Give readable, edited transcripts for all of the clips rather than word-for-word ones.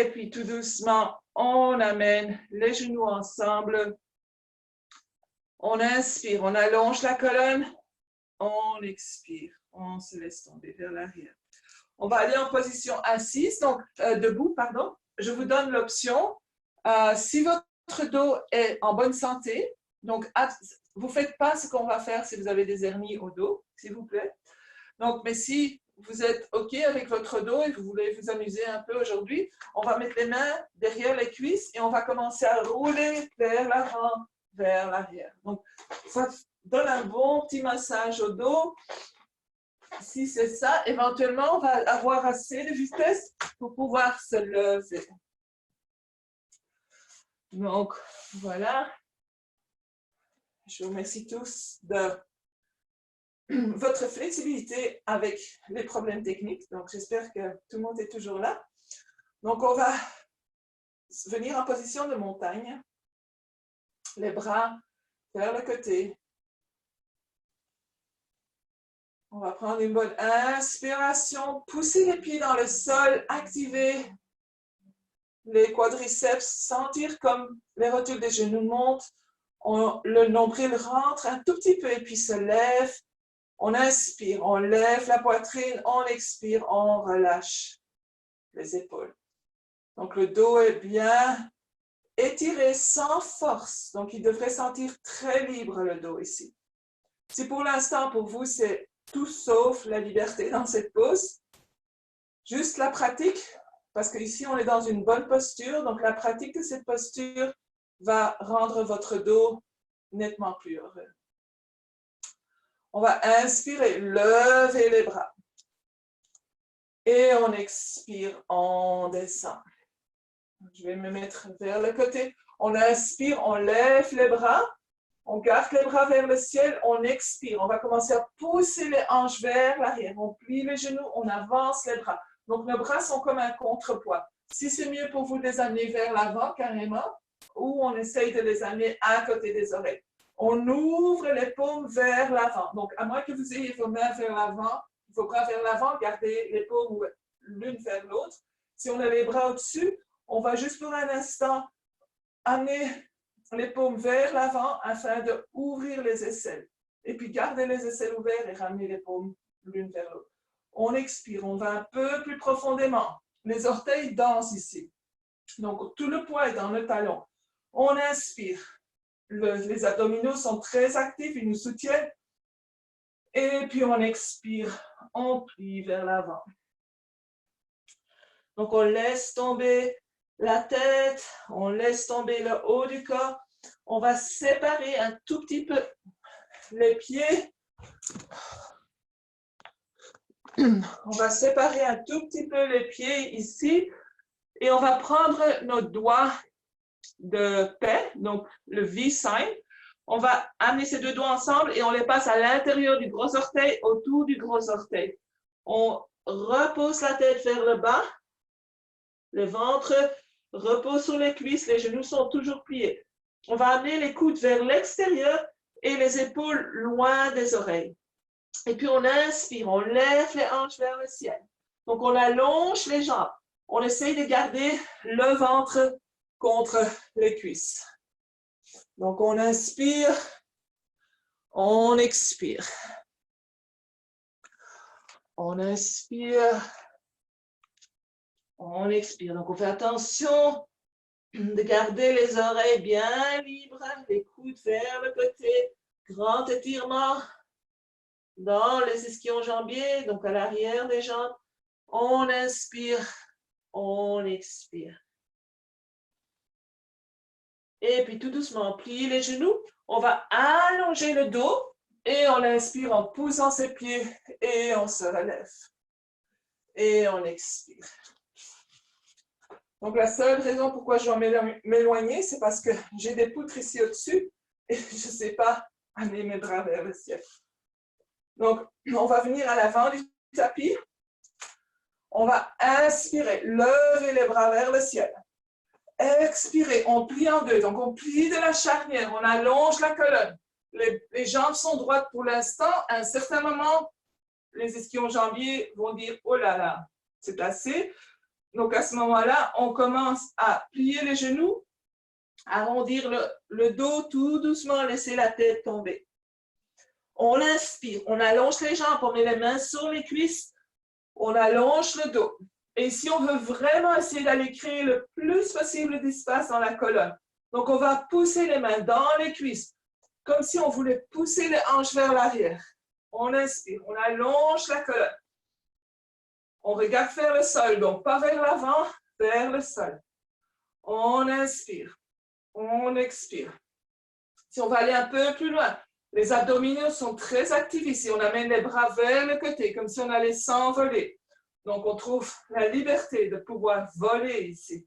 Et puis tout doucement, on amène les genoux ensemble. On inspire, on allonge la colonne. On expire, on se laisse tomber vers l'arrière. On va aller en position assise, donc debout, pardon. Je vous donne l'option. Si votre dos est en bonne santé, donc vous ne faites pas ce qu'on va faire si vous avez des hernies au dos, s'il vous plaît. Donc, mais si vous êtes OK avec votre dos et vous voulez vous amuser un peu aujourd'hui, on va mettre les mains derrière les cuisses et on va commencer à rouler vers l'avant, vers l'arrière. Donc, ça donne un bon petit massage au dos. Si c'est ça, éventuellement, on va avoir assez de vitesse pour pouvoir se lever. Donc, voilà. Je vous remercie tous de votre flexibilité avec les problèmes techniques. Donc, j'espère que tout le monde est toujours là. Donc, on va venir en position de montagne. Les bras vers le côté. On va prendre une bonne inspiration. Pousser les pieds dans le sol. Activer les quadriceps. Sentir comme les rotules des genoux montent. Le nombril rentre un tout petit peu et puis se lève. On inspire, on lève la poitrine, on expire, on relâche les épaules. Donc, le dos est bien étiré sans force. Donc, il devrait sentir très libre le dos ici. Si pour l'instant, pour vous, c'est tout sauf la liberté dans cette pose, juste la pratique, parce qu'ici, on est dans une bonne posture. Donc, la pratique de cette posture va rendre votre dos nettement plus heureux. On va inspirer, lever les bras. Et on expire, on descend. Je vais me mettre vers le côté. On inspire, on lève les bras. On garde les bras vers le ciel, on expire. On va commencer à pousser les hanches vers l'arrière. On plie les genoux, on avance les bras. Donc, nos bras sont comme un contrepoids. Si c'est mieux pour vous de les amener vers l'avant carrément, ou on essaye de les amener à côté des oreilles. On ouvre les paumes vers l'avant. Donc, à moins que vous ayez vos mains vers l'avant, vos bras vers l'avant, gardez les paumes l'une vers l'autre. Si on a les bras au-dessus, on va juste pour un instant amener les paumes vers l'avant afin d'ouvrir les aisselles. Et puis, gardez les aisselles ouvertes et ramener les paumes l'une vers l'autre. On expire, on va un peu plus profondément. Les orteils dansent ici. Donc, tout le poids est dans le talon. On inspire. Les abdominaux sont très actifs, ils nous soutiennent. Et puis, on expire, on plie vers l'avant. Donc, on laisse tomber la tête, on laisse tomber le haut du corps. On va séparer un tout petit peu les pieds. On va séparer un tout petit peu les pieds ici. Et on va prendre nos doigts de paix, donc le V-sign. On va amener ces deux doigts ensemble et on les passe à l'intérieur du gros orteil, autour du gros orteil. On repose la tête vers le bas. Le ventre repose sur les cuisses, les genoux sont toujours pliés. On va amener les coudes vers l'extérieur et les épaules loin des oreilles. Et puis on inspire, on lève les hanches vers le ciel. Donc on allonge les jambes. On essaye de garder le ventre contre les cuisses. Donc on inspire, on expire. On inspire, on expire. Donc on fait attention de garder les oreilles bien libres, les coudes vers le côté, grand étirement dans les ischio-jambiers, donc à l'arrière des jambes. On inspire, on expire. Et puis tout doucement, on plie les genoux. On va allonger le dos et on inspire en poussant ses pieds et on se relève. Et on expire. Donc la seule raison pourquoi je dois m'éloigner, c'est parce que j'ai des poutres ici au-dessus et je ne sais pas amener mes bras vers le ciel. Donc on va venir à l'avant du tapis. On va inspirer, lever les bras vers le ciel. Expirer, on plie en deux. Donc, on plie de la charnière, on allonge la colonne. Les jambes sont droites pour l'instant. À un certain moment, les ischio-jambiers vont dire « Oh là là, c'est assez ». Donc, à ce moment-là, on commence à plier les genoux, arrondir le dos tout doucement, laisser la tête tomber. On inspire, on allonge les jambes, on met les mains sur les cuisses, on allonge le dos. Et si on veut vraiment essayer d'aller créer le plus possible d'espace dans la colonne, donc on va pousser les mains dans les cuisses, comme si on voulait pousser les hanches vers l'arrière. On inspire, on allonge la colonne. On regarde vers le sol, donc pas vers l'avant, vers le sol. On inspire, on expire. Si on va aller un peu plus loin, les abdominaux sont très actifs ici. On amène les bras vers le côté, comme si on allait s'envoler. Donc, on trouve la liberté de pouvoir voler ici.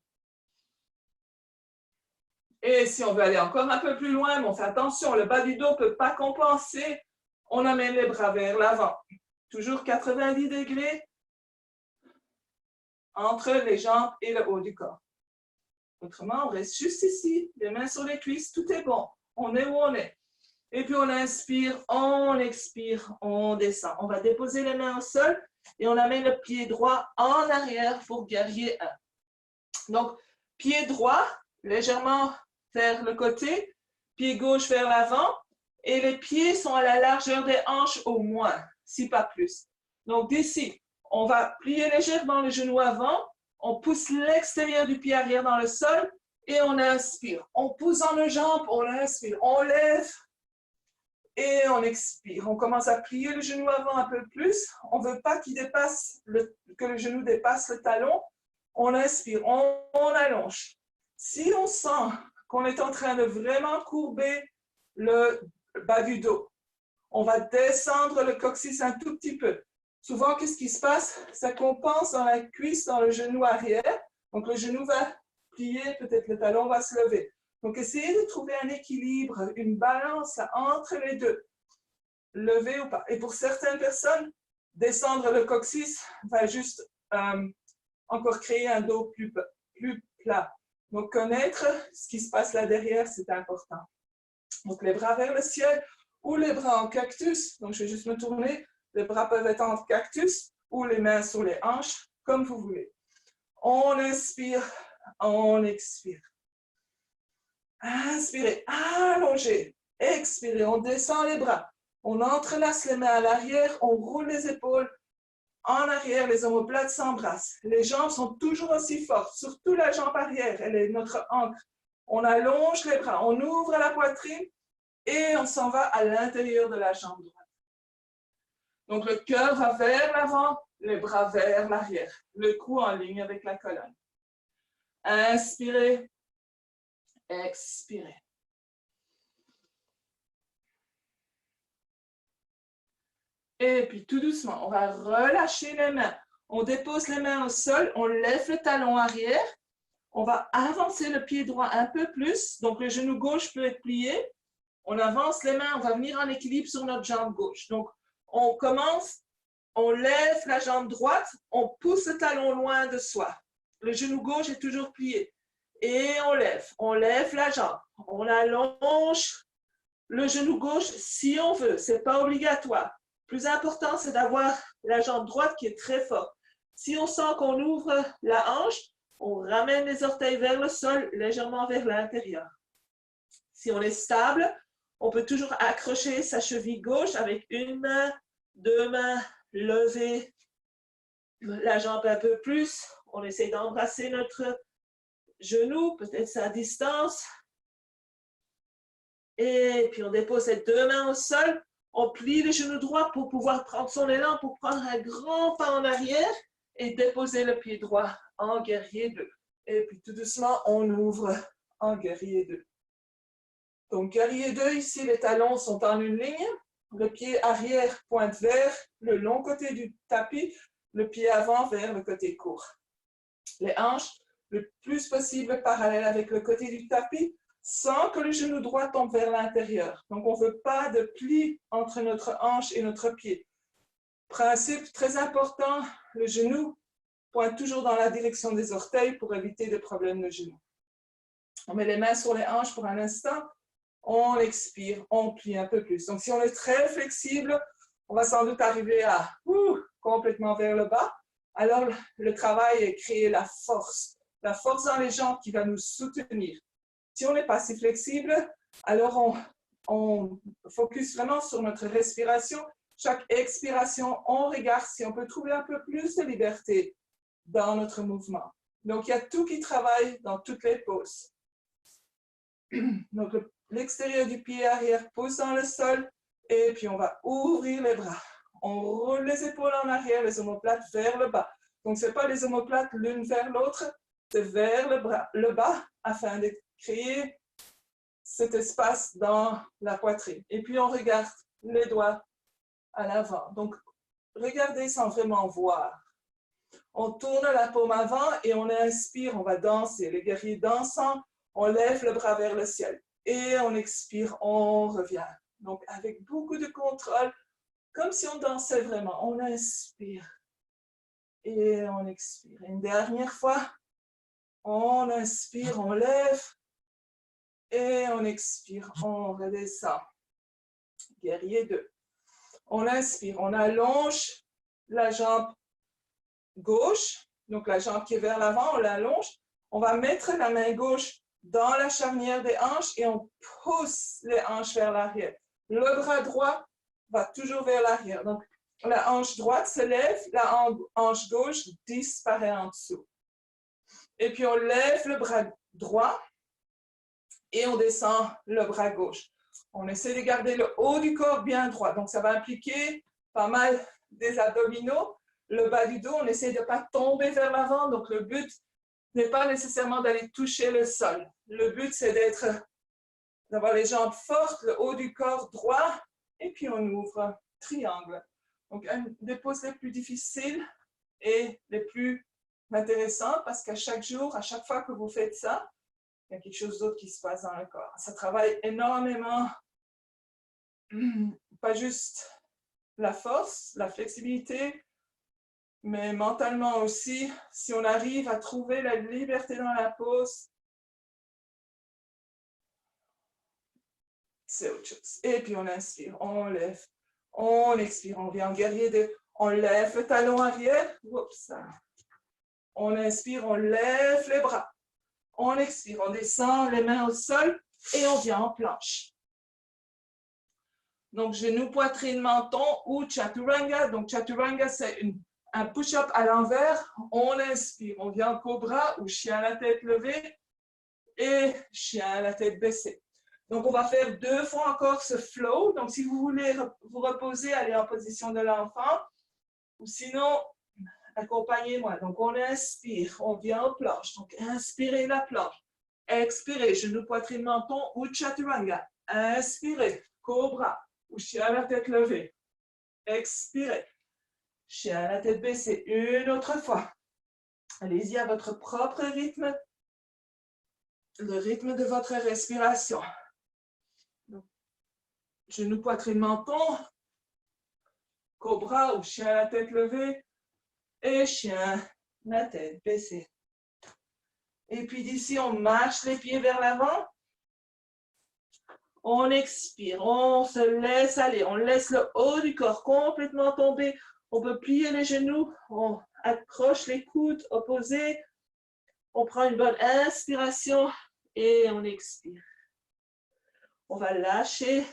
Et si on veut aller encore un peu plus loin, on fait attention, le bas du dos ne peut pas compenser. On amène les bras vers l'avant. Toujours 90 degrés entre les jambes et le haut du corps. Autrement, on reste juste ici, les mains sur les cuisses, tout est bon. On est où on est. Et puis on inspire, on expire, on descend. On va déposer les mains au sol et on amène le pied droit en arrière pour guerrier 1. Donc, pied droit, légèrement vers le côté, pied gauche vers l'avant et les pieds sont à la largeur des hanches au moins, si pas plus. Donc d'ici, on va plier légèrement le genou avant, on pousse l'extérieur du pied arrière dans le sol et on inspire. On pousse dans nos jambes, on inspire, on lève et on expire. On commence à plier le genou avant un peu plus. On ne veut pas que le genou dépasse le talon. On inspire, on allonge. Si on sent qu'on est en train de vraiment courber le bas du dos, on va descendre le coccyx un tout petit peu. Souvent, qu'est-ce qui se passe? Ça compense dans la cuisse, dans le genou arrière. Donc, le genou va plier, peut-être le talon va se lever. Donc, essayez de trouver un équilibre, une balance entre les deux. Lever ou pas. Et pour certaines personnes, descendre le coccyx va juste encore créer un dos plus plat. Donc, connaître ce qui se passe là derrière, c'est important. Donc, les bras vers le ciel ou les bras en cactus. Donc, je vais juste me tourner. Les bras peuvent être en cactus ou les mains sur les hanches, comme vous voulez. On inspire, on expire. Inspirez, allongez, expirez, on descend les bras. On entrelace les mains à l'arrière, on roule les épaules en arrière, les omoplates s'embrassent. Les jambes sont toujours aussi fortes, surtout la jambe arrière, elle est notre ancre. On allonge les bras, on ouvre la poitrine et on s'en va à l'intérieur de la jambe droite. Donc, le cœur va vers l'avant, les bras vers l'arrière, le cou en ligne avec la colonne. Inspirez, expirez. Et puis, tout doucement, on va relâcher les mains. On dépose les mains au sol, on lève le talon arrière. On va avancer le pied droit un peu plus. Donc, le genou gauche peut être plié. On avance les mains, on va venir en équilibre sur notre jambe gauche. Donc, on commence, on lève la jambe droite, on pousse le talon loin de soi. Le genou gauche est toujours plié. Et on lève la jambe. On allonge le genou gauche si on veut, ce n'est pas obligatoire. Le plus important, c'est d'avoir la jambe droite qui est très forte. Si on sent qu'on ouvre la hanche, on ramène les orteils vers le sol, légèrement vers l'intérieur. Si on est stable, on peut toujours accrocher sa cheville gauche avec une main, deux mains, lever la jambe un peu plus. On essaie d'embrasser notre genou, peut-être à distance. Et puis on dépose les deux mains au sol. On plie le genou droit pour pouvoir prendre son élan, pour prendre un grand pas en arrière et déposer le pied droit en guerrier 2. Et puis tout doucement, on ouvre en guerrier 2. Donc guerrier 2, ici les talons sont en une ligne. Le pied arrière pointe vers le long côté du tapis, le pied avant vers le côté court. Les hanches, le plus possible parallèles avec le côté du tapis, sans que le genou droit tombe vers l'intérieur. Donc, on ne veut pas de pli entre notre hanche et notre pied. Principe très important, le genou pointe toujours dans la direction des orteils pour éviter des problèmes de genou. On met les mains sur les hanches pour un instant, on expire, on plie un peu plus. Donc, si on est très flexible, on va sans doute arriver à complètement vers le bas. Alors, le travail est créer la force dans les jambes qui va nous soutenir. Si on n'est pas si flexible, alors on focus vraiment sur notre respiration. Chaque expiration, on regarde si on peut trouver un peu plus de liberté dans notre mouvement. Donc, il y a tout qui travaille dans toutes les poses. Donc, l'extérieur du pied arrière pousse dans le sol et puis on va ouvrir les bras. On roule les épaules en arrière, les omoplates vers le bas. Donc, ce n'est pas les omoplates l'une vers l'autre, c'est vers le bas afin de créer cet espace dans la poitrine. Et puis, on regarde les doigts à l'avant. Donc, regardez sans vraiment voir. On tourne la paume avant et on inspire, on va danser. Les guerriers dansant, on lève le bras vers le ciel. Et on expire, on revient. Donc, avec beaucoup de contrôle, comme si on dansait vraiment. On inspire et on expire. Une dernière fois, on inspire, on lève et on expire, on redescend. Guerrier 2. On inspire, on allonge la jambe gauche, donc la jambe qui est vers l'avant, on l'allonge. On va mettre la main gauche dans la charnière des hanches et on pousse les hanches vers l'arrière. Le bras droit va toujours vers l'arrière. Donc, la hanche droite se lève, la hanche gauche disparaît en dessous. Et puis, on lève le bras droit et on descend le bras gauche. On essaie de garder le haut du corps bien droit. Donc, ça va impliquer pas mal des abdominaux. Le bas du dos, on essaie de ne pas tomber vers l'avant. Donc, le but n'est pas nécessairement d'aller toucher le sol. Le but, c'est d'avoir les jambes fortes, le haut du corps droit, et puis on ouvre triangle. Donc, une des poses les plus difficiles et les plus intéressantes parce qu'à chaque jour, à chaque fois que vous faites ça, il y a quelque chose d'autre qui se passe dans le corps. Ça travaille énormément, pas juste la force, la flexibilité, mais mentalement aussi, si on arrive à trouver la liberté dans la pose, c'est autre chose. Et puis on inspire, on lève, on expire, on vient en guerrier 2, on lève le talon arrière, oups, on inspire, on lève les bras, on expire, on descend les mains au sol et on vient en planche. Donc genou, poitrine, menton ou chaturanga. Donc chaturanga, c'est un push-up à l'envers, on inspire, on vient en cobra ou chien à la tête levée et chien à la tête baissée. Donc, on va faire 2 fois encore ce flow. Donc, si vous voulez vous reposer, allez en position de l'enfant. Ou sinon, accompagnez-moi. Donc, on inspire, on vient en planche. Donc, inspirez la planche. Expirez, genou, poitrine, menton ou chaturanga. Inspirez, cobra ou chien à la tête levée. Expirez, chien à la tête baissée. Une autre fois. Allez-y à votre propre rythme. Le rythme de votre respiration. Genou, poitrine, menton, cobra ou chien à la tête levée et chien, la tête baissée. Et puis d'ici, on marche les pieds vers l'avant. On expire, on se laisse aller, on laisse le haut du corps complètement tomber. On peut plier les genoux, on accroche les coudes opposés. On prend une bonne inspiration et on expire. On va lâcher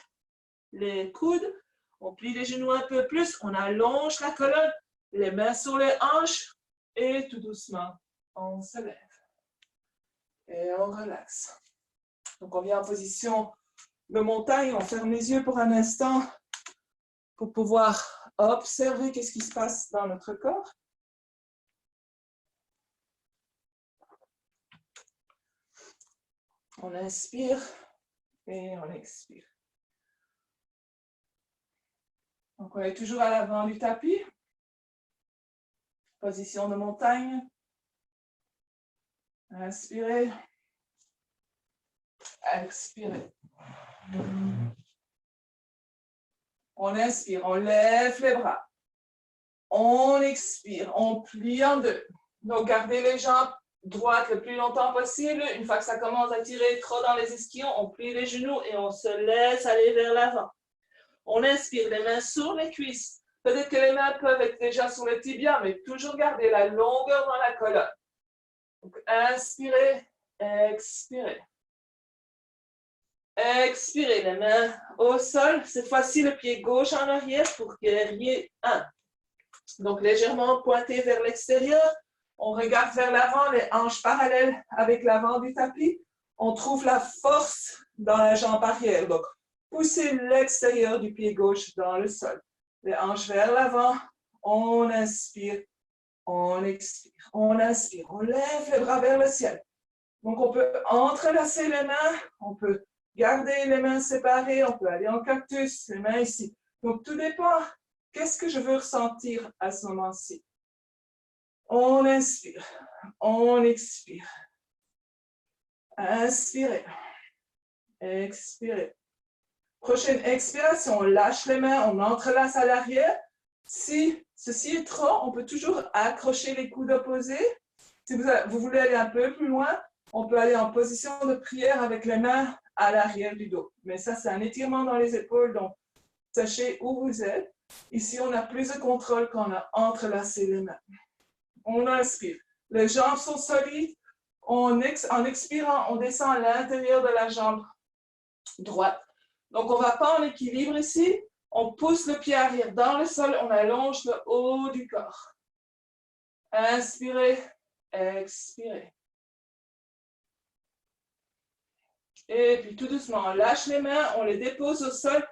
les coudes, on plie les genoux un peu plus, on allonge la colonne, les mains sur les hanches et tout doucement, on se lève et on relaxe. Donc, on vient en position de montagne, on ferme les yeux pour un instant pour pouvoir observer qu'est-ce qui se passe dans notre corps. On inspire et on expire. Donc, on est toujours à l'avant du tapis. Position de montagne. Inspirez. Expirez. On inspire, on lève les bras. On expire, on plie en deux. Donc, gardez les jambes droites le plus longtemps possible. Une fois que ça commence à tirer trop dans les ischions, on plie les genoux et on se laisse aller vers l'avant. On inspire, les mains sur les cuisses, Peut-être que les mains peuvent être déjà sur le tibia, mais toujours garder la longueur dans la colonne. Donc, inspirez, expirez. Expirez, les mains au sol. Cette fois-ci, le pied gauche en arrière pour guerrier 1. Donc, légèrement pointé vers l'extérieur. On regarde vers l'avant, les hanches parallèles avec l'avant du tapis. On trouve la force dans la jambe arrière. Donc, poussez l'extérieur du pied gauche dans le sol. Les hanches vers l'avant. On inspire, on expire. On inspire, on lève les bras vers le ciel. Donc, on peut entrelacer les mains. On peut garder les mains séparées. On peut aller en cactus, les mains ici. Donc, tout dépend. Qu'est-ce que je veux ressentir à ce moment-ci? On inspire, on expire. Inspirez, expirez. Prochaine expiration, on lâche les mains, on entrelace à l'arrière. Si ceci est trop, on peut toujours accrocher les coudes opposés. Si vous voulez aller un peu plus loin, on peut aller en position de prière avec les mains à l'arrière du dos. Mais ça, c'est un étirement dans les épaules, donc sachez où vous êtes. Ici, on a plus de contrôle quand on a entrelacé les mains. On inspire. Les jambes sont solides. En expirant, on descend à l'intérieur de la jambe droite. Donc, on ne va pas en équilibre ici. On pousse le pied arrière dans le sol. On allonge le haut du corps. Inspirez, expirez. Et puis, tout doucement, on lâche les mains. On les dépose au sol.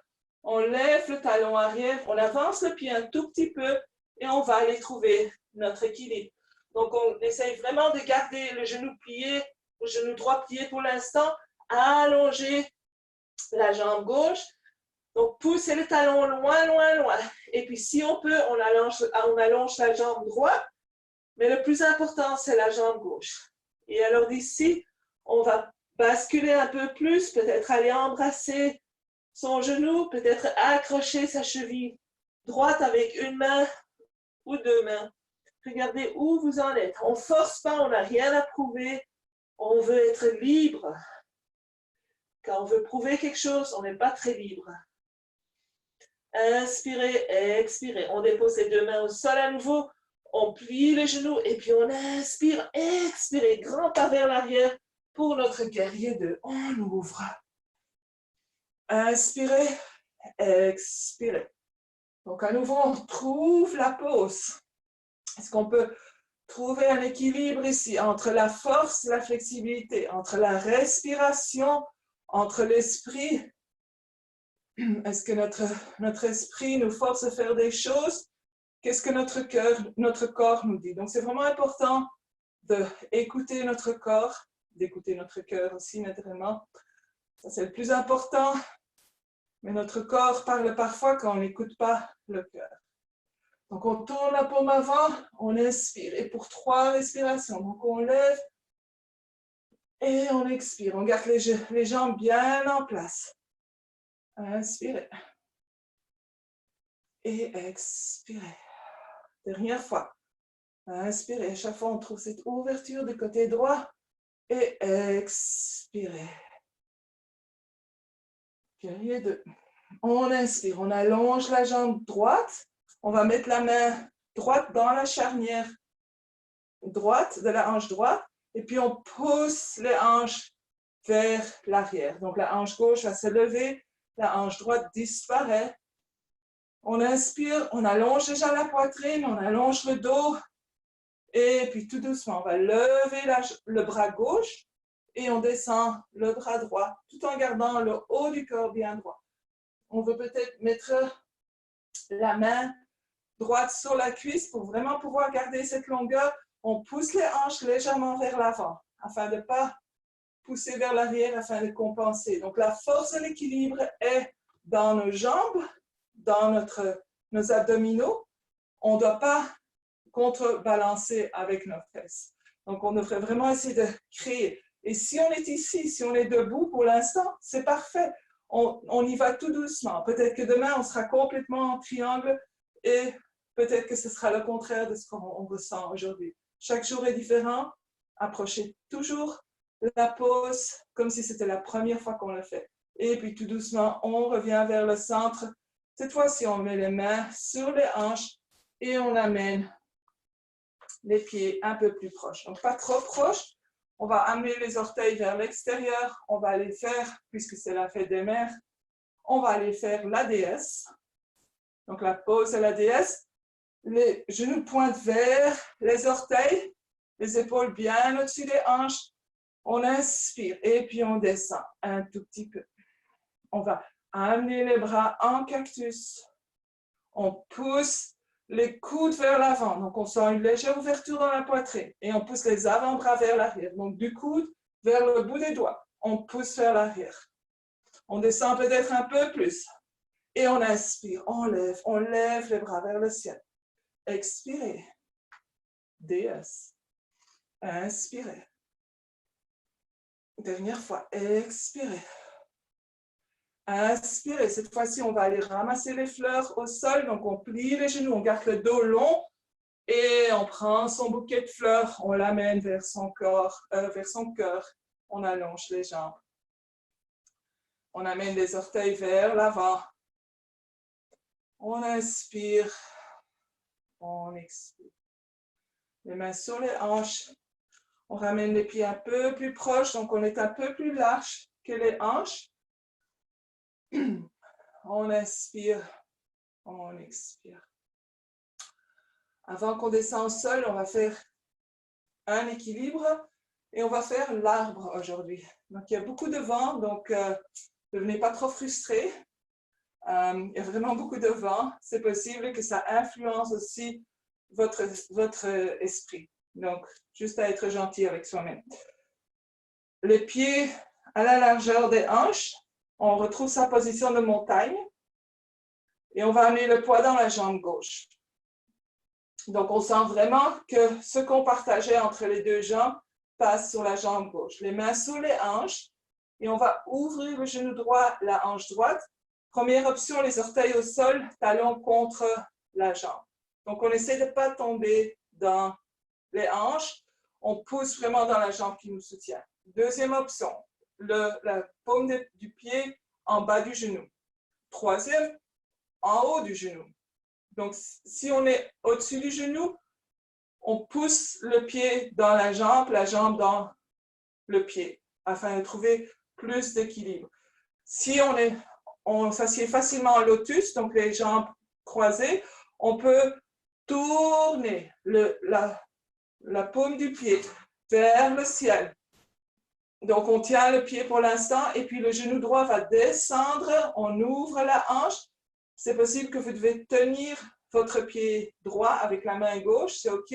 On lève le talon arrière. On avance le pied un tout petit peu. Et on va aller trouver notre équilibre. Donc, on essaye vraiment de garder le genou plié, le genou droit plié pour l'instant, allonger la jambe gauche. Donc, poussez le talon loin, loin, loin. Et puis, si on peut, on allonge la jambe droite. Mais le plus important, c'est la jambe gauche. Et alors d'ici, on va basculer un peu plus, peut-être aller embrasser son genou, peut-être accrocher sa cheville droite avec une main ou deux mains. Regardez où vous en êtes. On ne force pas, on n'a rien à prouver. On veut être libre. Quand on veut prouver quelque chose, on n'est pas très libre. Inspirez, expirez. On dépose les deux mains au sol à nouveau. On plie les genoux et puis on inspire, expirez. Grand pas vers l'arrière pour notre guerrier 2. On ouvre. Inspirez, expirez. Donc à nouveau, on trouve la pause. Est-ce qu'on peut trouver un équilibre ici entre la force et la flexibilité, entre la respiration, entre l'esprit? Est-ce que notre esprit nous force à faire des choses? Qu'est-ce que notre corps nous dit? Donc, c'est vraiment important d'écouter notre corps, d'écouter notre cœur aussi, naturellement. Ça, c'est le plus important. Mais notre corps parle parfois quand on n'écoute pas le cœur. Donc, on tourne la paume avant, on inspire. Et pour 3 respirations, donc on lève et on expire. On garde les jambes bien en place. Inspirez. Et expirez. Dernière fois. Inspirez. À chaque fois, on trouve cette ouverture du côté droit. Et expirez. Guerrier 2. On inspire. On allonge la jambe droite. On va mettre la main droite dans la charnière droite de la hanche droite. Et puis, on pousse les hanches vers l'arrière. Donc, la hanche gauche va se lever. La hanche droite disparaît. On inspire. On allonge déjà la poitrine. On allonge le dos. Et puis, tout doucement, on va lever le bras gauche. Et on descend le bras droit, tout en gardant le haut du corps bien droit. On veut peut-être mettre la main droite sur la cuisse pour vraiment pouvoir garder cette longueur. On pousse les hanches légèrement vers l'avant, afin de ne pas pousser vers l'arrière, afin de compenser. Donc, la force de l'équilibre est dans nos jambes, dans nos abdominaux. On ne doit pas contrebalancer avec nos fesses. Donc, on devrait vraiment essayer de créer. Et si on est ici, si on est debout pour l'instant, c'est parfait. On y va tout doucement. Peut-être que demain, on sera complètement en triangle et peut-être que ce sera le contraire de ce qu'on ressent aujourd'hui. Chaque jour est différent. Approchez toujours la pause comme si c'était la première fois qu'on le fait. Et puis tout doucement, on revient vers le centre Cette fois-ci, on met les mains sur les hanches et on amène les pieds un peu plus proches. Donc, pas trop proches. On va amener les orteils vers l'extérieur. On va aller faire, puisque c'est la fête des mères, on va aller faire la déesse. Donc, la pose de la déesse. Les genoux pointent vers les orteils, les épaules bien au-dessus des hanches. On inspire et puis on descend un tout petit peu. On va amener les bras en cactus. On pousse les coudes vers l'avant. Donc, on sent une légère ouverture dans la poitrine. Et on pousse les avant-bras vers l'arrière. Donc, du coude vers le bout des doigts. On pousse vers l'arrière. On descend peut-être un peu plus. Et on inspire. On lève les bras vers le ciel. Expirez. Déesse. Inspirez. Dernière fois. Expirez. Inspirez. Cette fois-ci, on va aller ramasser les fleurs au sol. Donc, on plie les genoux, on garde le dos long et on prend son bouquet de fleurs, on l'amène vers son corps, vers son cœur. On allonge les jambes. On amène les orteils vers l'avant. On inspire. On expire. Les mains sur les hanches. On ramène les pieds un peu plus proches, donc on est un peu plus large que les hanches. On inspire, on expire. Avant qu'on descende au sol, on va faire un équilibre et on va faire l'arbre aujourd'hui. Donc, il y a beaucoup de vent, donc ne devenez pas trop frustrés. Il y a vraiment beaucoup de vent. C'est possible que ça influence aussi votre esprit. Donc, juste à être gentil avec soi-même. Les pieds à la largeur des hanches. On retrouve sa position de montagne et on va amener le poids dans la jambe gauche. Donc, on sent vraiment que ce qu'on partageait entre les deux jambes passe sur la jambe gauche. Les mains sur les hanches et on va ouvrir le genou droit, la hanche droite. Première option, les orteils au sol, talons contre la jambe. Donc, on essaie de ne pas tomber dans les hanches. On pousse vraiment dans la jambe qui nous soutient. Deuxième option, la paume du pied en bas du genou. Troisième, en haut du genou. Donc, si on est au-dessus du genou, on pousse le pied dans la jambe dans le pied, afin de trouver plus d'équilibre. Si on s'assied facilement en lotus, donc les jambes croisées, on peut tourner la paume du pied vers le ciel. Donc, on tient le pied pour l'instant et puis le genou droit va descendre. On ouvre la hanche. C'est possible que vous devez tenir votre pied droit avec la main gauche, c'est OK.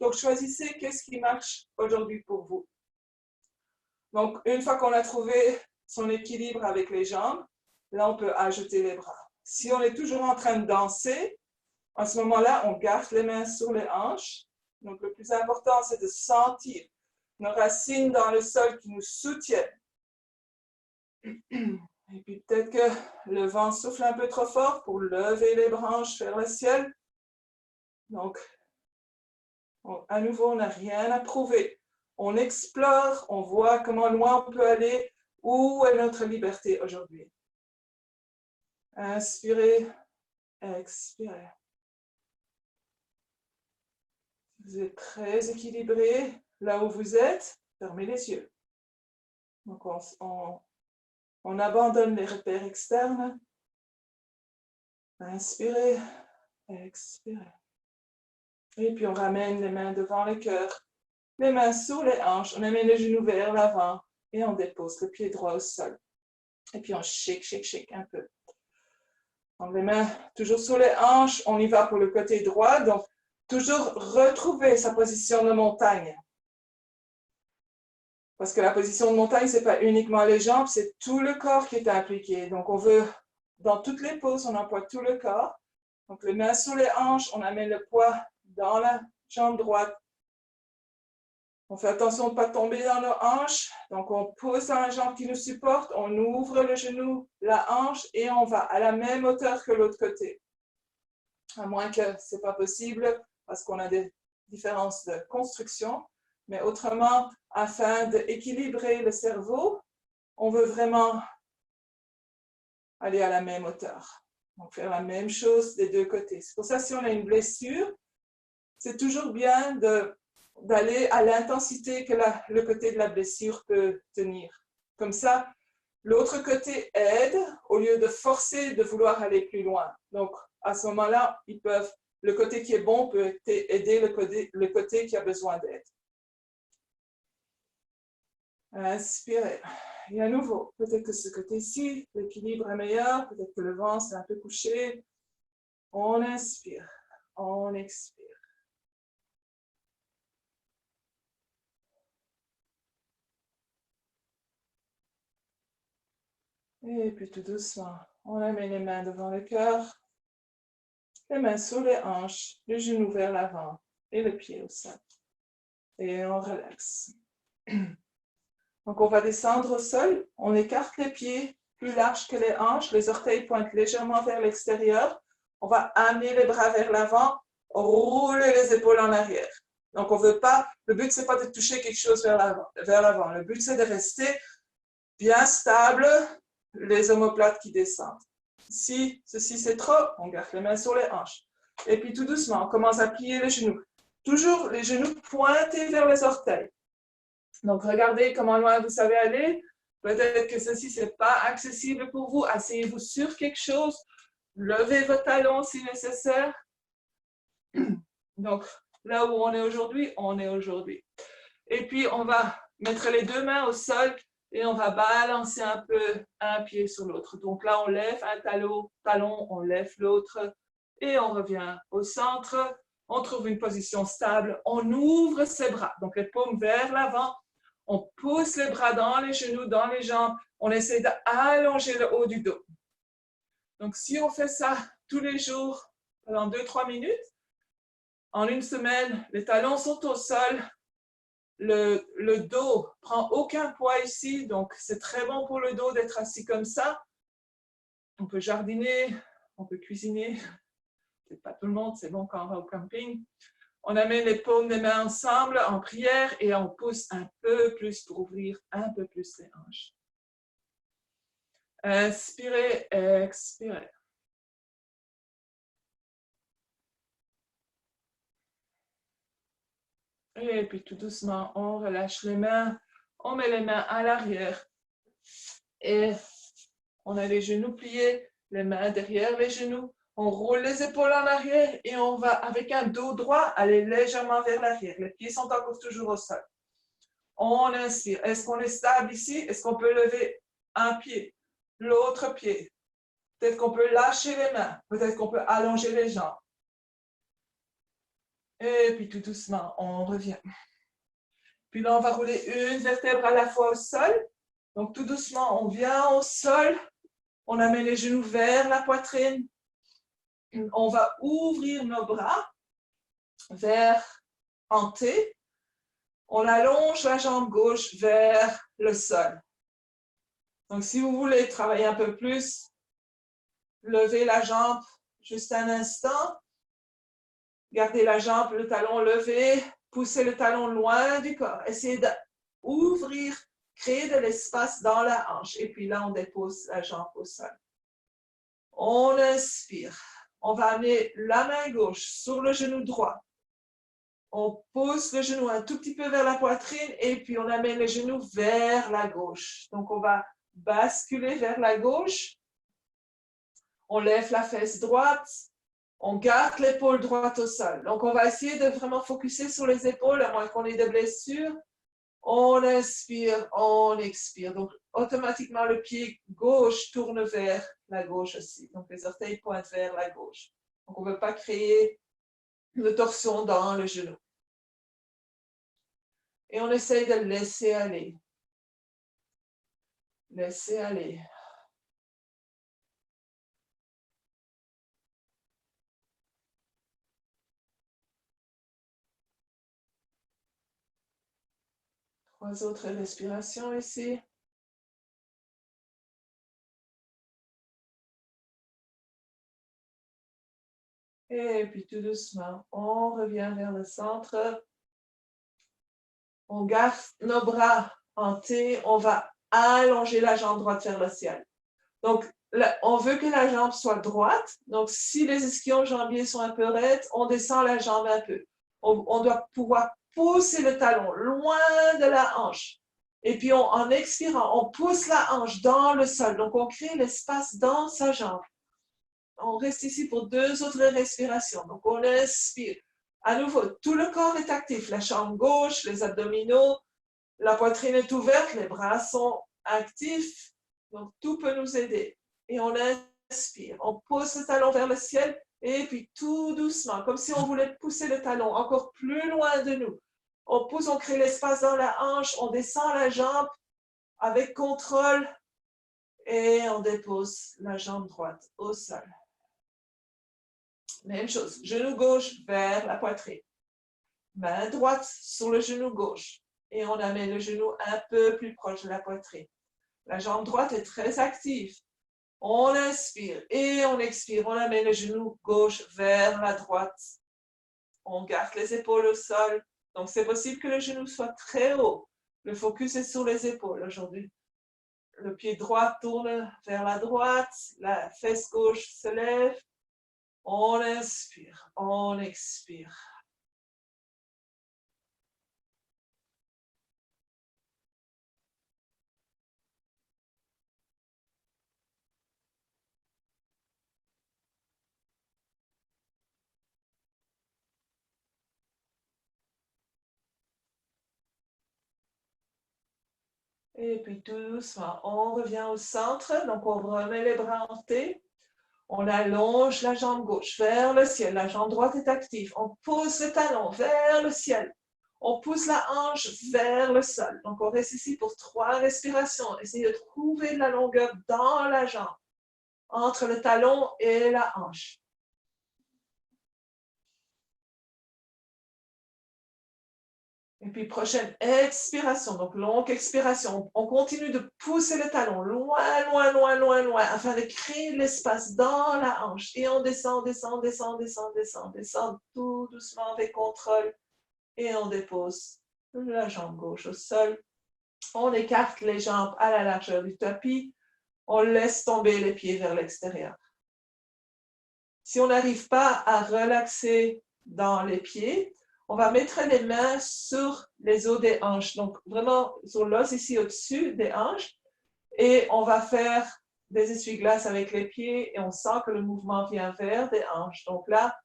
Donc, choisissez qu'est-ce qui marche aujourd'hui pour vous. Donc, une fois qu'on a trouvé son équilibre avec les jambes, là, on peut ajouter les bras. Si on est toujours en train de danser, à ce moment-là, on garde les mains sur les hanches. Donc, le plus important, c'est de sentir nos racines dans le sol qui nous soutiennent. Et puis peut-être que le vent souffle un peu trop fort pour lever les branches vers le ciel. Donc, à nouveau, on n'a rien à prouver. On explore, on voit comment loin on peut aller, où est notre liberté aujourd'hui. Inspirez, expirez. Vous êtes très équilibré. Là où vous êtes, fermez les yeux. Donc, on abandonne les repères externes. Inspirez, expirez. Et puis, on ramène les mains devant le cœur, les mains sur les hanches. On amène les genoux vers l'avant et on dépose le pied droit au sol. Et puis, on shake un peu. Donc, les mains toujours sur les hanches. On y va pour le côté droit. Donc, toujours retrouver sa position de montagne. Parce que la position de montagne, ce n'est pas uniquement les jambes, c'est tout le corps qui est impliqué. Donc, on veut, dans toutes les poses, on emploie tout le corps. Donc, les mains sur les hanches, on amène le poids dans la jambe droite. On fait attention de ne pas tomber dans nos hanches. Donc, on pousse dans la jambe qui nous supporte, on ouvre le genou, la hanche, et on va à la même hauteur que l'autre côté. À moins que ce n'est pas possible, parce qu'on a des différences de construction. Mais autrement, afin d'équilibrer le cerveau, on veut vraiment aller à la même hauteur. Donc, faire la même chose des deux côtés. C'est pour ça, si on a une blessure, c'est toujours bien d'aller à l'intensité que le côté de la blessure peut tenir. Comme ça, l'autre côté aide au lieu de forcer de vouloir aller plus loin. Donc, à ce moment-là, le côté qui est bon peut aider le côté qui a besoin d'aide. Inspirez. Et à nouveau, peut-être que ce côté-ci, l'équilibre est meilleur, peut-être que le vent s'est un peu couché. On inspire, on expire. Et puis tout doucement, on amène les mains devant le cœur, les mains sur les hanches, les genoux vers l'avant et le pied au sol. Et on relaxe. Donc on va descendre au sol, on écarte les pieds plus larges que les hanches, les orteils pointent légèrement vers l'extérieur. On va amener les bras vers l'avant, rouler les épaules en arrière. Donc on veut pas, le but c'est pas de toucher quelque chose vers l'avant. Le but c'est de rester bien stable, les omoplates qui descendent. Si ceci c'est trop, on garde les mains sur les hanches. Et puis tout doucement, on commence à plier les genoux. Toujours les genoux pointés vers les orteils. Donc regardez comment loin vous savez aller. Peut-être que ceci n'est pas accessible pour vous. Asseyez-vous sur quelque chose. Levez vos talons si nécessaire. Donc là où on est aujourd'hui, on est aujourd'hui. Et puis on va mettre les deux mains au sol et on va balancer un peu un pied sur l'autre. Donc là, on lève un talon, on lève l'autre et on revient au centre. On trouve une position stable. On ouvre ses bras. Donc les paumes vers l'avant. On pousse les bras dans les genoux, dans les jambes. On essaie d'allonger le haut du dos. Donc si on fait ça tous les jours pendant 2-3 minutes, en une semaine, les talons sont au sol. Le dos prend aucun poids ici, donc c'est très bon pour le dos d'être assis comme ça. On peut jardiner, on peut cuisiner. C'est pas tout le monde, c'est bon quand on va au camping. On amène les paumes des mains ensemble en prière et on pousse un peu plus pour ouvrir un peu plus les hanches. Inspirez, expirez. Et puis tout doucement, on relâche les mains, on met les mains à l'arrière et on a les genoux pliés, les mains derrière les genoux. On roule les épaules en arrière et on va, avec un dos droit, aller légèrement vers l'arrière. Les pieds sont encore toujours au sol. On inspire. Est-ce qu'on est stable ici? Est-ce qu'on peut lever un pied, l'autre pied? Peut-être qu'on peut lâcher les mains. Peut-être qu'on peut allonger les jambes. Et puis tout doucement, on revient. Puis là, on va rouler une vertèbre à la fois au sol. Donc tout doucement, on vient au sol. On amène les genoux vers la poitrine. On va ouvrir nos bras vers en T. On allonge la jambe gauche vers le sol. Donc, si vous voulez travailler un peu plus, levez la jambe juste un instant. Gardez la jambe, le talon levé. Poussez le talon loin du corps. Essayez d'ouvrir, créer de l'espace dans la hanche. Et puis là, on dépose la jambe au sol. On inspire. On va amener la main gauche sur le genou droit. On pousse le genou un tout petit peu vers la poitrine et puis on amène le genou vers la gauche. Donc, on va basculer vers la gauche. On lève la fesse droite. On garde l'épaule droite au sol. Donc, on va essayer de vraiment focuser sur les épaules, à moins qu'on ait des blessures. On inspire, on expire. Donc, automatiquement, le pied gauche tourne vers la gauche aussi. Donc, les orteils pointent vers la gauche. Donc, on ne veut pas créer de torsion dans le genou. Et on essaye de laisser aller. Laisser aller. Trois autres respirations ici. Et puis tout doucement, on revient vers le centre. On garde nos bras en T. On va allonger la jambe droite vers le ciel. Donc, on veut que la jambe soit droite. Donc, si les ischio-jambiers sont un peu raides, on descend la jambe un peu. On doit pouvoir pousser le talon loin de la hanche. Et puis, en expirant, on pousse la hanche dans le sol. Donc, on crée l'espace dans sa jambe. On reste ici pour 2 autres respirations. Donc, on inspire. À nouveau, tout le corps est actif. La jambe gauche, les abdominaux, la poitrine est ouverte, les bras sont actifs. Donc, tout peut nous aider. Et on inspire. On pousse le talon vers le ciel. Et puis, tout doucement, comme si on voulait pousser le talon encore plus loin de nous. On pousse, on crée l'espace dans la hanche. On descend la jambe avec contrôle. Et on dépose la jambe droite au sol. Même chose, genou gauche vers la poitrine. Main droite sur le genou gauche. Et on amène le genou un peu plus proche de la poitrine. La jambe droite est très active. On inspire et on expire. On amène le genou gauche vers la droite. On garde les épaules au sol. Donc, c'est possible que le genou soit très haut. Le focus est sur les épaules aujourd'hui. Le pied droit tourne vers la droite. La fesse gauche se lève. On inspire, on expire. Et puis tout doucement, on revient au centre. Donc, on remet les bras en T. On allonge la jambe gauche vers le ciel. La jambe droite est active. On pousse le talon vers le ciel. On pousse la hanche vers le sol. Donc, on reste ici pour 3 respirations. Essayez de trouver de la longueur dans la jambe, entre le talon et la hanche. Et puis, prochaine expiration, donc longue expiration. On continue de pousser le talon loin, loin, loin, loin, loin, afin de créer de l'espace dans la hanche. Et on descend, descend, descend, descend, descend, descend tout doucement avec contrôle. Et on dépose la jambe gauche au sol. On écarte les jambes à la largeur du tapis. On laisse tomber les pieds vers l'extérieur. Si on n'arrive pas à relaxer dans les pieds, on va mettre les mains sur les os des hanches, donc vraiment sur l'os ici au-dessus des hanches, et on va faire des essuie-glaces avec les pieds et on sent que le mouvement vient vers des hanches. Donc là,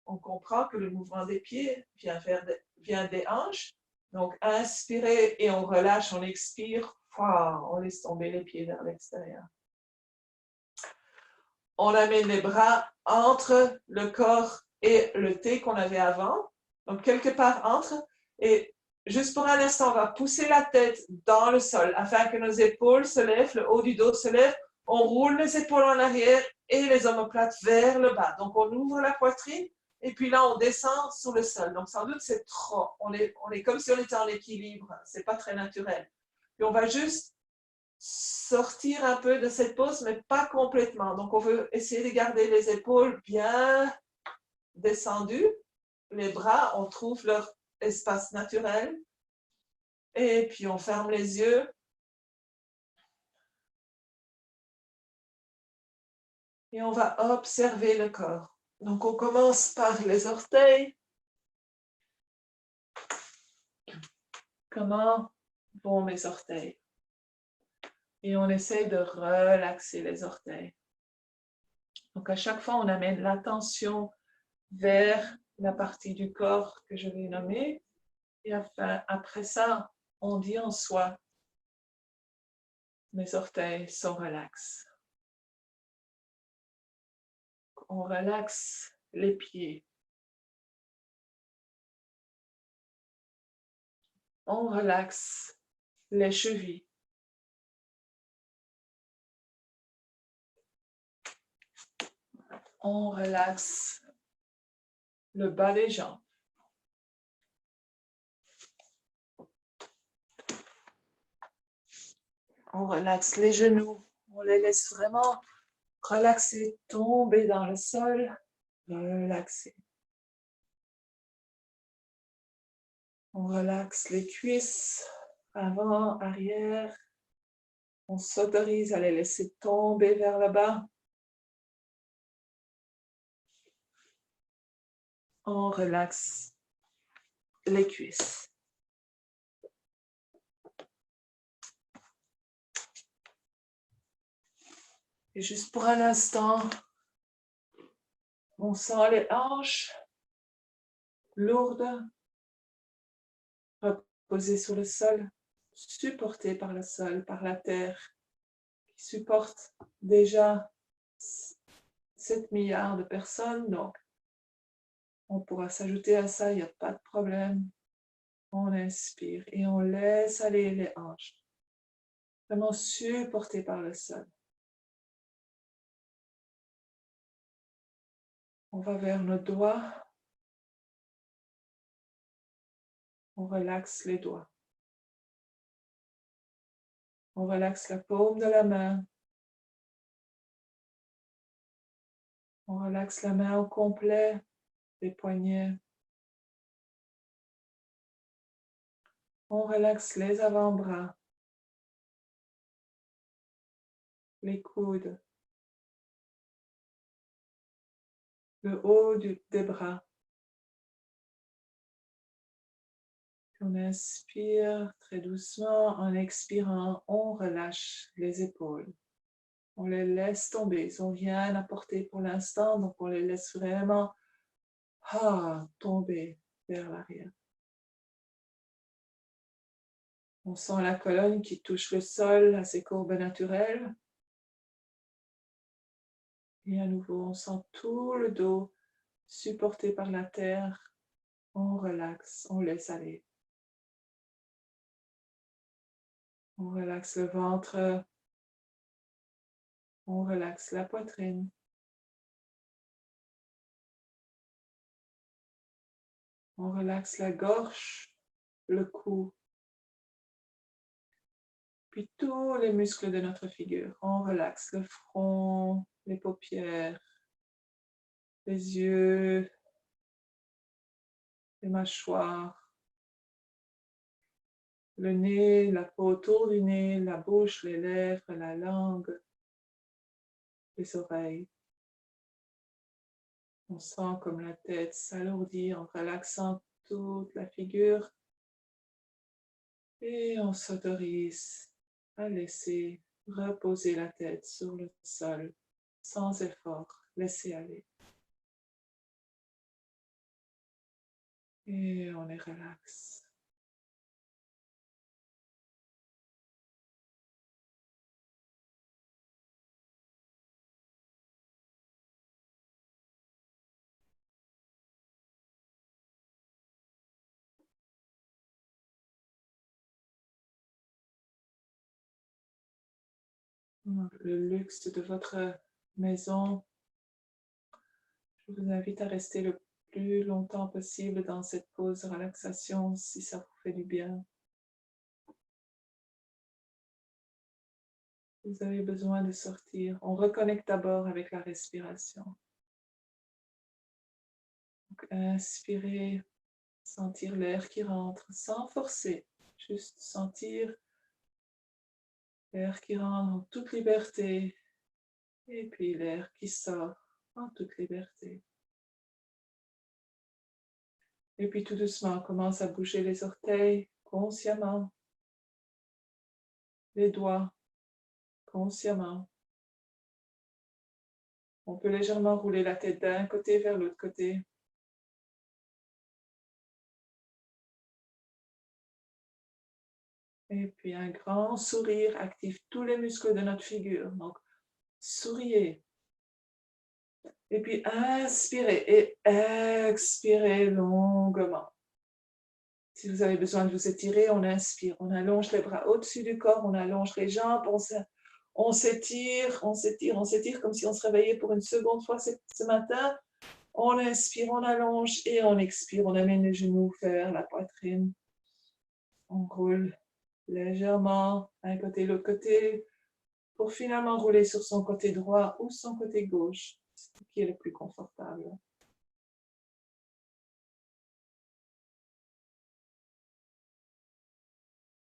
on comprend que le mouvement des pieds vient des hanches. Donc, inspirez et on relâche, on expire, on laisse tomber les pieds vers l'extérieur. On amène les bras entre le corps et le T qu'on avait avant, donc quelque part entre, et juste pour un instant, on va pousser la tête dans le sol afin que nos épaules se lèvent, le haut du dos se lève, on roule les épaules en arrière et les omoplates vers le bas. Donc, on ouvre la poitrine et puis là, on descend sur le sol. Donc, sans doute, c'est trop. On est comme si on était en équilibre. C'est pas très naturel. Puis, on va juste sortir un peu de cette pose, mais pas complètement. Donc, on veut essayer de garder les épaules bien descendues. Les bras, on trouve leur espace naturel. Et puis, on ferme les yeux. Et on va observer le corps. Donc, on commence par les orteils. Comment vont mes orteils? Et on essaie de relaxer les orteils. Donc, à chaque fois, on amène l'attention vers la partie du corps que je vais nommer. Et après ça, on dit en soi, mes orteils sont relax. On relaxe les pieds. On relaxe les chevilles. On relaxe le bas des jambes. On relaxe les genoux. On les laisse vraiment relaxer, tomber dans le sol. Relaxer. On relaxe les cuisses, avant, arrière. On s'autorise à les laisser tomber vers le bas. On relaxe les cuisses. Et juste pour un instant, on sent les hanches lourdes, reposées sur le sol, supportées par le sol, par la terre, qui supporte déjà 7 milliards de personnes. Donc, on pourra s'ajouter à ça, il n'y a pas de problème. On inspire et on laisse aller les hanches, vraiment supportées par le sol. On va vers nos doigts. On relaxe les doigts. On relaxe la paume de la main. On relaxe la main au complet, les poignets. On relaxe les avant-bras, les coudes, le haut des bras. On inspire très doucement. En expirant, on relâche les épaules. On les laisse tomber. Ils n'ont rien apporté pour l'instant, donc on les laisse vraiment tomber vers l'arrière. On sent la colonne qui touche le sol à ses courbes naturelles. Et à nouveau, on sent tout le dos supporté par la terre. On relaxe, on laisse aller. On relaxe le ventre. On relaxe la poitrine. On relaxe la gorge, le cou. Puis tous les muscles de notre figure. On relaxe le front, les paupières, les yeux, les mâchoires, le nez, la peau autour du nez, la bouche, les lèvres, la langue, les oreilles. On sent comme la tête s'alourdit en relaxant toute la figure. Et on s'autorise à laisser reposer la tête sur le sol sans effort. Laissez aller. Et on est relax. Le luxe de votre maison, je vous invite à rester le plus longtemps possible dans cette pause de relaxation si ça vous fait du bien. Vous avez besoin de sortir. On reconnecte d'abord avec la respiration. Donc, inspirez, sentir l'air qui rentre sans forcer, juste sentir l'air qui rentre en toute liberté et puis l'air qui sort en toute liberté. Et puis tout doucement, on commence à bouger les orteils consciemment, les doigts consciemment. On peut légèrement rouler la tête d'un côté vers l'autre côté. Et puis un grand sourire active tous les muscles de notre figure. Donc, souriez. Et puis inspirez et expirez longuement. Si vous avez besoin de vous étirer, on inspire. On allonge les bras au-dessus du corps, on allonge les jambes, on s'étire, on s'étire, on s'étire comme si on se réveillait pour une seconde fois ce matin. On inspire, on allonge et on expire. On amène les genoux vers la poitrine. On roule légèrement d'un côté l'autre côté pour finalement rouler sur son côté droit ou son côté gauche, ce qui est le plus confortable.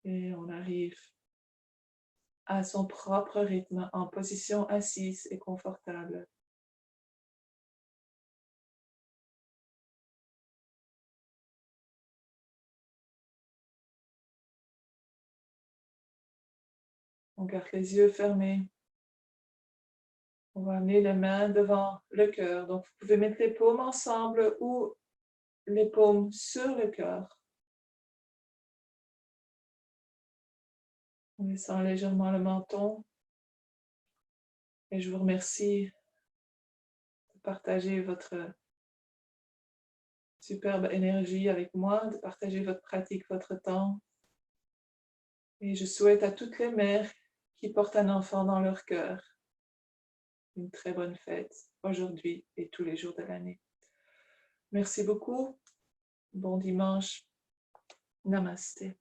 Et on arrive à son propre rythme en position assise et confortable. On garde les yeux fermés. On va amener les mains devant le cœur. Donc, vous pouvez mettre les paumes ensemble ou les paumes sur le cœur. On descend légèrement le menton. Et je vous remercie de partager votre superbe énergie avec moi, de partager votre pratique, votre temps. Et je souhaite à toutes les mères qui portent un enfant dans leur cœur une très bonne fête aujourd'hui et tous les jours de l'année. Merci beaucoup. Bon dimanche. Namasté.